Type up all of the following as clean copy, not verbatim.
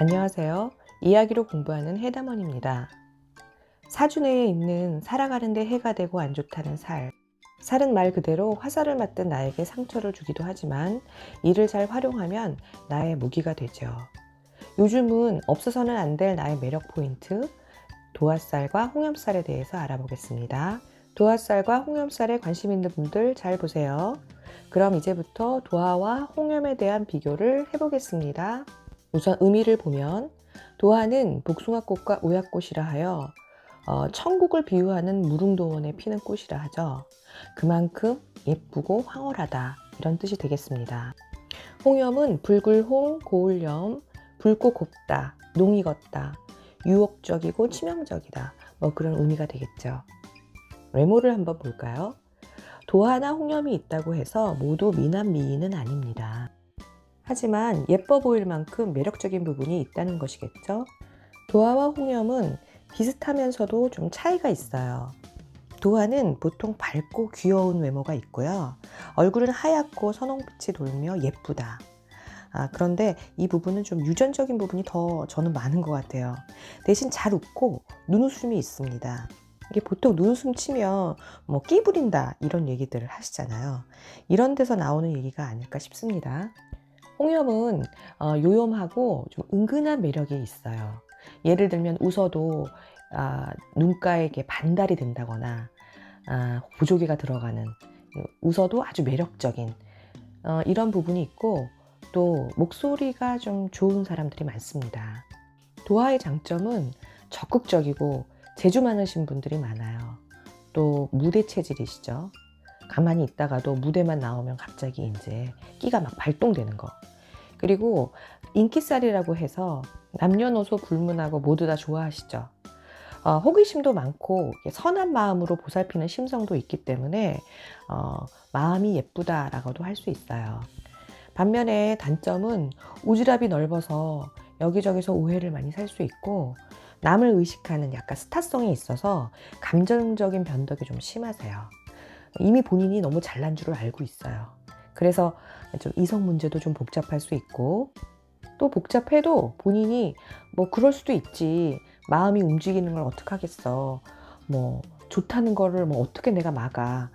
안녕하세요. 이야기로 공부하는 해담원입니다. 사주내에 있는 살아가는데 해가 되고 안 좋다는 살. 살은 말 그대로 화살을 맞든 나에게 상처를 주기도 하지만 이를 잘 활용하면 나의 무기가 되죠. 요즘은 없어서는 안 될 나의 매력 포인트, 도화살과 홍염살에 대해서 알아보겠습니다. 도화살과 홍염살에 관심 있는 분들 잘 보세요. 그럼 이제부터 도화와 홍염에 대한 비교를 해보겠습니다. 우선 의미를 보면 도화는 복숭아꽃과 오약꽃이라 하여 천국을 비유하는 무릉도원에 피는 꽃이라 하죠. 그만큼 예쁘고 황홀하다 이런 뜻이 되겠습니다. 홍염은 붉을홍, 고울염, 붉고 곱다, 농이 걷다, 유혹적이고 치명적이다 그런 의미가 되겠죠. 외모를 한번 볼까요? 도화나 홍염이 있다고 해서 모두 미남 미인은 아닙니다. 하지만 예뻐 보일 만큼 매력적인 부분이 있다는 것이겠죠. 도화와 홍염은 비슷하면서도 좀 차이가 있어요. 도화는 보통 밝고 귀여운 외모가 있고요. 얼굴은 하얗고 선홍빛이 돌며 예쁘다. 그런데 이 부분은 좀 유전적인 부분이 더 저는 많은 것 같아요. 대신 잘 웃고 눈웃음이 있습니다. 이게 보통 눈웃음 치면 끼 부린다 이런 얘기들을 하시잖아요. 이런 데서 나오는 얘기가 아닐까 싶습니다. 홍염은 요염하고 좀 은근한 매력이 있어요. 예를 들면 웃어도 눈가에 반달이 된다거나 보조개가 들어가는, 웃어도 아주 매력적인 이런 부분이 있고, 또 목소리가 좀 좋은 사람들이 많습니다. 도화의 장점은 적극적이고 재주 많으신 분들이 많아요. 또 무대 체질이시죠. 가만히 있다가도 무대만 나오면 갑자기 이제 끼가 막 발동되는 거. 그리고 인기살이라고 해서 남녀노소 불문하고 모두 다 좋아하시죠. 호기심도 많고 선한 마음으로 보살피는 심성도 있기 때문에 마음이 예쁘다라고도 할 수 있어요. 반면에 단점은 오지랖이 넓어서 여기저기서 오해를 많이 살 수 있고, 남을 의식하는 약간 스타성이 있어서 감정적인 변덕이 좀 심하세요. 이미 본인이 너무 잘난 줄을 알고 있어요. 그래서 좀 이성 문제도 좀 복잡할 수 있고, 또 복잡해도 본인이 그럴 수도 있지, 마음이 움직이는 걸 어떡하겠어, 좋다는 거를 어떻게 내가 막아,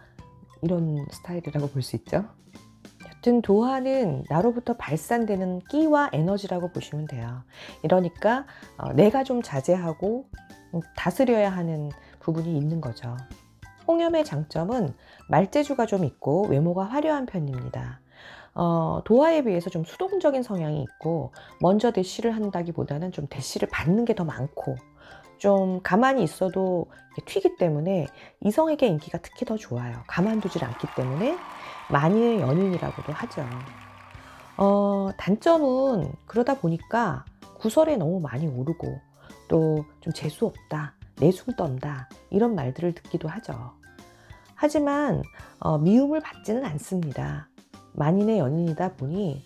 이런 스타일이라고 볼 수 있죠. 여튼 도화는 나로부터 발산되는 끼와 에너지라고 보시면 돼요. 이러니까 내가 좀 자제하고 다스려야 하는 부분이 있는 거죠. 홍염의 장점은 말재주가 좀 있고 외모가 화려한 편입니다. 도화에 비해서 좀 수동적인 성향이 있고, 먼저 대시를 한다기보다는 좀 대시를 받는 게 더 많고, 좀 가만히 있어도 튀기 때문에 이성에게 인기가 특히 더 좋아요. 가만두질 않기 때문에 만인의 연인이라고도 하죠. 단점은 그러다 보니까 구설에 너무 많이 오르고, 또 좀 재수없다, 내숭 떤다 이런 말들을 듣기도 하죠. 하지만 미움을 받지는 않습니다. 만인의 연인이다 보니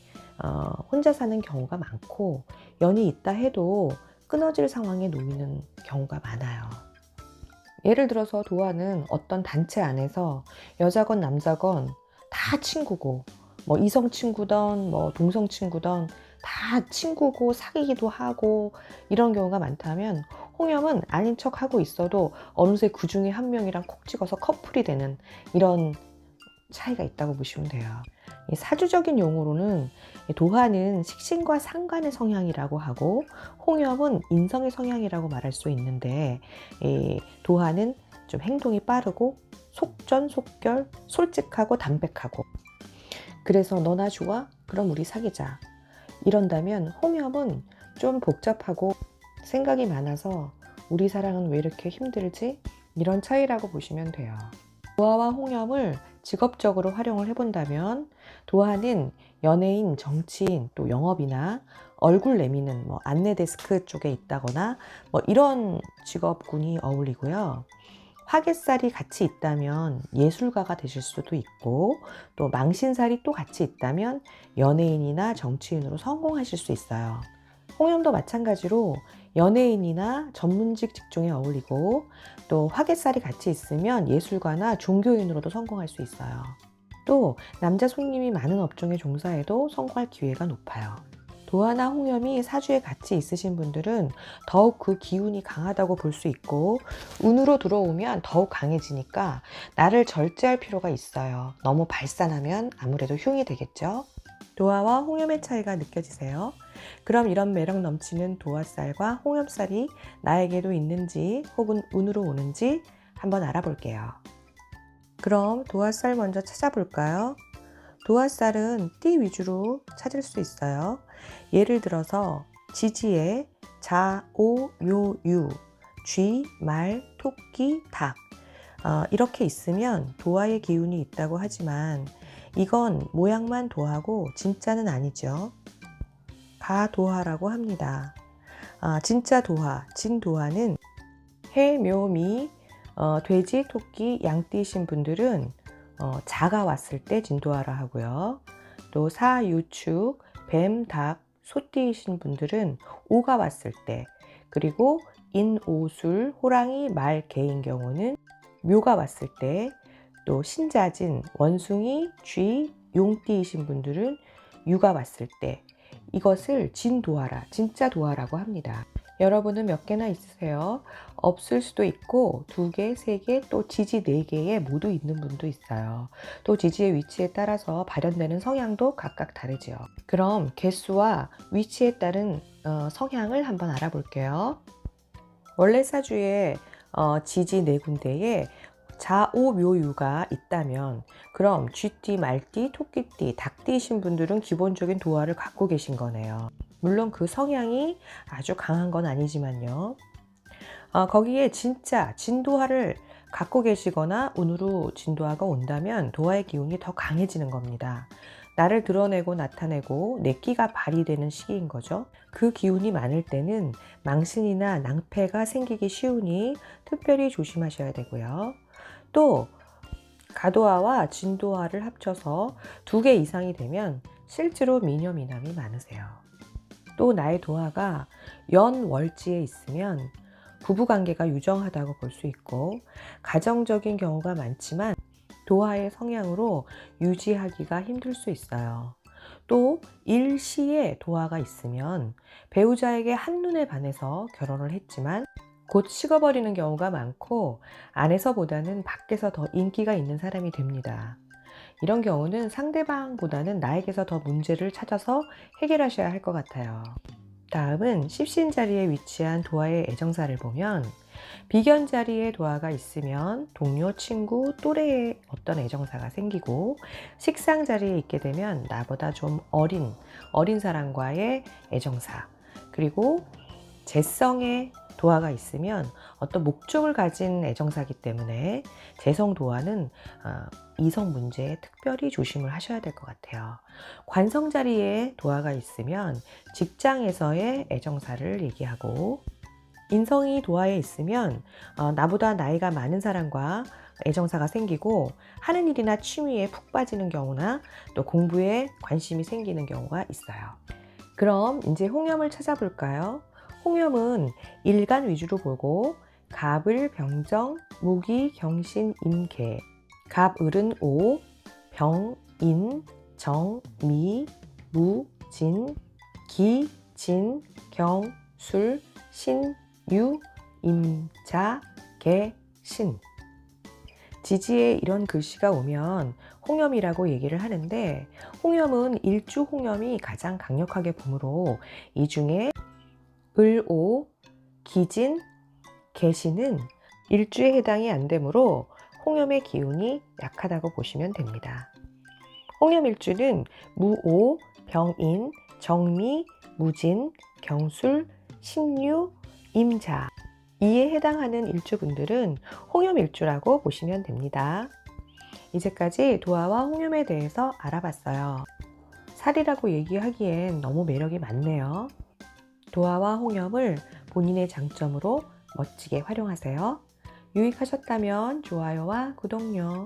혼자 사는 경우가 많고, 연이 있다 해도 끊어질 상황에 놓이는 경우가 많아요. 예를 들어서 도화는 어떤 단체 안에서 여자건 남자건 다 친구고, 이성 친구든 동성 친구든 다 친구고 사귀기도 하고 이런 경우가 많다면, 홍염은 아닌 척 하고 있어도 어느새 그 중에 한 명이랑 콕 찍어서 커플이 되는 이런 차이가 있다고 보시면 돼요. 이 사주적인 용어로는 도화는 식신과 상관의 성향이라고 하고, 홍염은 인성의 성향이라고 말할 수 있는데, 이 도화는 좀 행동이 빠르고 속전속결, 솔직하고 담백하고, 그래서 너나 좋아? 그럼 우리 사귀자, 이런다면 홍염은 좀 복잡하고 생각이 많아서 우리 사랑은 왜 이렇게 힘들지? 이런 차이라고 보시면 돼요. 도화와 홍염을 직업적으로 활용을 해본다면, 도화는 연예인, 정치인, 또 영업이나 얼굴 내미는 안내 데스크 쪽에 있다거나 이런 직업군이 어울리고요. 화개살이 같이 있다면 예술가가 되실 수도 있고, 또 망신살이 또 같이 있다면 연예인이나 정치인으로 성공하실 수 있어요. 홍염도 마찬가지로 연예인이나 전문직 직종에 어울리고, 또 화개살이 같이 있으면 예술가나 종교인으로도 성공할 수 있어요. 또 남자 손님이 많은 업종에 종사해도 성공할 기회가 높아요. 도화나 홍염이 사주에 같이 있으신 분들은 더욱 그 기운이 강하다고 볼 수 있고, 운으로 들어오면 더욱 강해지니까 나를 절제할 필요가 있어요. 너무 발산하면 아무래도 흉이 되겠죠. 도화와 홍염의 차이가 느껴지세요? 그럼 이런 매력 넘치는 도화살과 홍염살이 나에게도 있는지 혹은 운으로 오는지 한번 알아볼게요. 그럼 도화살 먼저 찾아볼까요? 도화살은 띠 위주로 찾을 수 있어요. 예를 들어서 지지에 자, 오, 묘, 유, 쥐, 말, 토끼, 닭 이렇게 있으면 도화의 기운이 있다고 하지만 이건 모양만 도화고 진짜는 아니죠. 가도화라고 합니다. 진짜 도화, 진도화는 해, 묘, 미, 돼지, 토끼, 양띠이신 분들은 자가 왔을 때 진도화라 하고요. 또 사, 유, 축, 뱀, 닭, 소띠이신 분들은 오가 왔을 때, 그리고 인, 오, 술, 호랑이, 말, 개인 경우는 묘가 왔을 때, 또 신자진, 원숭이, 쥐, 용띠이신 분들은 유가 왔을 때, 이것을 진도화라, 진짜 도화라고 합니다. 여러분은 몇 개나 있으세요? 없을 수도 있고 2개, 3개, 또 지지 4개에 모두 있는 분도 있어요. 또 지지의 위치에 따라서 발현되는 성향도 각각 다르죠. 그럼 개수와 위치에 따른 성향을 한번 알아볼게요. 원래 사주에 지지 4군데에 자오묘유가 있다면, 그럼 쥐띠, 말띠, 토끼띠, 닭띠이신 분들은 기본적인 도화를 갖고 계신 거네요. 물론 그 성향이 아주 강한 건 아니지만요. 거기에 진짜 진도화를 갖고 계시거나 운으로 진도화가 온다면 도화의 기운이 더 강해지는 겁니다. 나를 드러내고 나타내고 내 끼가 발휘되는 시기인 거죠. 그 기운이 많을 때는 망신이나 낭패가 생기기 쉬우니 특별히 조심하셔야 되고요. 또 가도화와 진도화를 합쳐서 2개 이상이 되면 실제로 미녀 미남이 많으세요. 또 나의 도화가 연월지에 있으면 부부관계가 유정하다고 볼 수 있고, 가정적인 경우가 많지만 도화의 성향으로 유지하기가 힘들 수 있어요. 또 일시에 도화가 있으면 배우자에게 한눈에 반해서 결혼을 했지만 곧 식어버리는 경우가 많고, 안에서보다는 밖에서 더 인기가 있는 사람이 됩니다. 이런 경우는 상대방보다는 나에게서 더 문제를 찾아서 해결하셔야 할 것 같아요. 다음은 십신 자리에 위치한 도화의 애정사를 보면, 비견 자리에 도화가 있으면 동료, 친구, 또래의 어떤 애정사가 생기고, 식상 자리에 있게 되면 나보다 좀 어린 사람과의 애정사, 그리고 재성에 도화가 있으면 어떤 목적을 가진 애정사기 때문에 재성 도화는 이성 문제에 특별히 조심을 하셔야 될 것 같아요. 관성 자리에 도화가 있으면 직장에서의 애정사를 얘기하고, 인성이 도화에 있으면 나보다 나이가 많은 사람과 애정사가 생기고 하는 일이나 취미에 푹 빠지는 경우나 또 공부에 관심이 생기는 경우가 있어요. 그럼 이제 홍염을 찾아볼까요? 홍염은 일간 위주로 보고 갑을, 병정, 무기, 경신, 임계, 갑을은 오, 병, 인, 정, 미, 무, 진, 기, 진, 경, 술, 신, 유, 임, 자, 개, 신. 지지에 이런 글씨가 오면 홍염이라고 얘기를 하는데, 홍염은 일주 홍염이 가장 강력하게 보므로 이 중에 을오, 기진, 개신은 일주에 해당이 안 되므로 홍염의 기운이 약하다고 보시면 됩니다. 홍염 일주는 무오, 병인, 정미, 무진, 경술, 신유, 임자, 이에 해당하는 일주분들은 홍염 일주라고 보시면 됩니다. 이제까지 도화와 홍염에 대해서 알아봤어요. 살이라고 얘기하기엔 너무 매력이 많네요. 도화와 홍염을 본인의 장점으로 멋지게 활용하세요. 유익하셨다면 좋아요와 구독요.